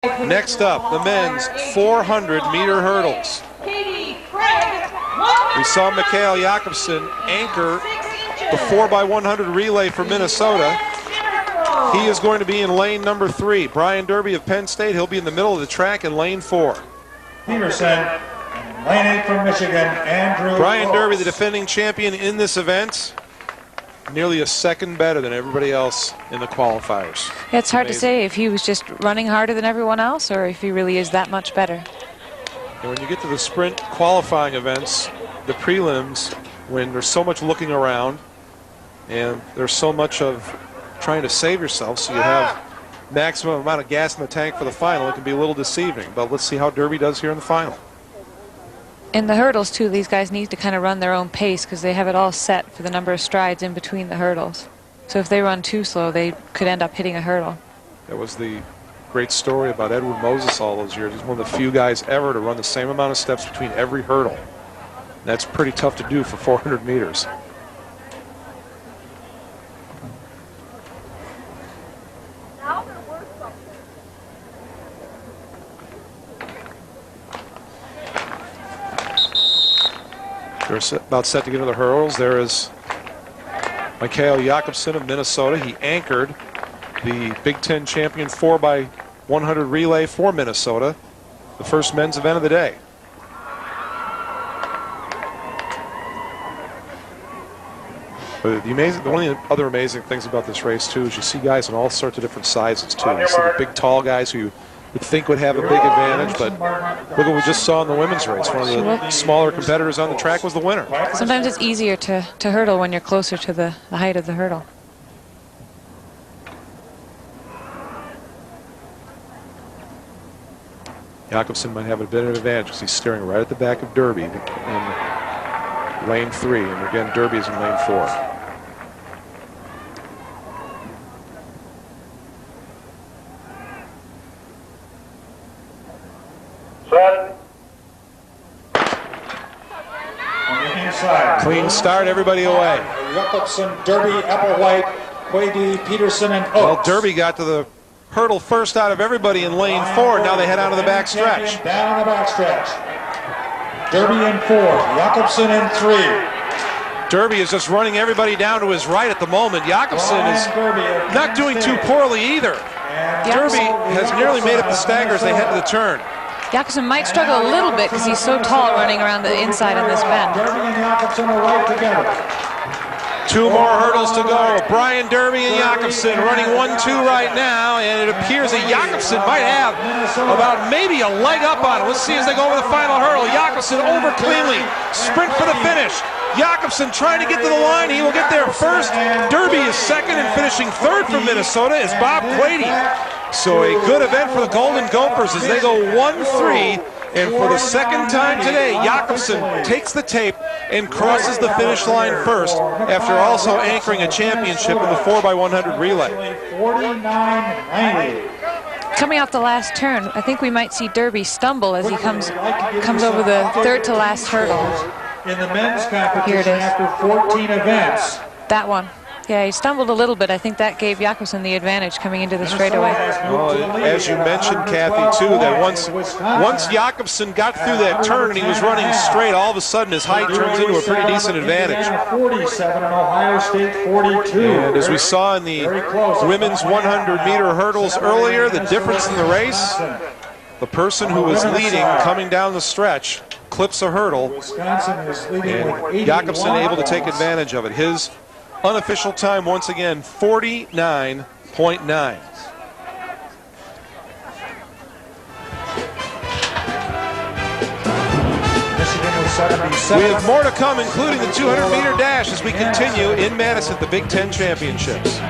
Next up, the men's 400-meter hurdles. We saw Mikhail Jakobsen anchor the 4x100 relay for Minnesota. He is going to be in lane number 3. Brian Derby of Penn State, he'll be in the middle of the track in lane 4. Peterson, lane 8 from Michigan, Andrew Brian Derby, the defending champion in this event, nearly a second better than everybody else in the qualifiers. Yeah, it's hard to say if he was just running harder than everyone else or if he really is that much better. And when you get to the sprint qualifying events, the prelims, when there's so much looking around and there's so much of trying to save yourself so you have maximum amount of gas in the tank for the final, it can be a little deceiving. But let's see how Derby does here in the final. In the hurdles, too, these guys need to kind of run their own pace because they have it all set for the number of strides in between the hurdles. So if they run too slow, they could end up hitting a hurdle. That was the great story about Edward Moses all those years. He's one of the few guys ever to run the same amount of steps between every hurdle. That's pretty tough to do for 400 meters. They're about set to get into the hurdles. There is Mikhail Jakobsen of Minnesota. He anchored the Big 10 champion 4x100 relay for Minnesota, the first men's event of the day. But one of the other amazing things about this race, too, is you see guys in all sorts of different sizes, too. You see the big, tall guys who you would think would have a big advantage, but look what we just saw in the women's race. One of the smaller competitors on the track was the winner. Sometimes it's easier to hurdle when you're closer to the height of the hurdle. Jakobsen might have a bit of an advantage because he's staring right at the back of Derby in lane 3, and again, Derby is in lane 4. Clean start, everybody away. Jakobsen, Derby, Applewhite, Quade, Peterson, and Oates. Well, Derby got to the hurdle first out of everybody in lane 4. Now they head out of the back stretch. Down the back stretch. Derby in 4, Jakobsen in 3. Derby is just running everybody down to his right at the moment. Jakobsen is not doing too poorly either. Derby has nearly made up the stagger as they head to the turn. Jakobsen might struggle a little bit because he's so tall running around the inside of this bend. Derby and Jakobsen are right together. 2 more hurdles to go. Brian Derby and Jakobsen running 1-2 right now, and it appears that Jakobsen might have about maybe a leg up on it. Let's see as they go over the final hurdle. Jakobsen over cleanly. Sprint for the finish. Jakobsen trying to get to the line. He will get there first. Derby is second, and finishing third for Minnesota is Bob Quade. So a good event for the Golden Gophers as they go 1-3. And for the second time today, Jakobsen takes the tape and crosses the finish line first after also anchoring a championship in the 4x100 relay. 49.90. Coming off the last turn, I think we might see Derby stumble as he comes over the third to last hurdle. In the men's competition after 14 events. That one. Yeah, he stumbled a little bit. I think that gave Jakobsen the advantage coming into the straightaway. Well, as you mentioned, Kathy, too, that once Jakobsen got through that turn and he was running straight, all of a sudden his height turns into a pretty decent advantage. 47 and Ohio State 42. And as we saw in the women's 100-meter hurdles earlier, the difference in the race, the person who was leading coming down the stretch clips a hurdle, and Jakobsen able to take advantage of it. His unofficial time, once again, 49.9. We have more to come, including the 200-meter dash as we continue in Madison at the Big 10 Championships.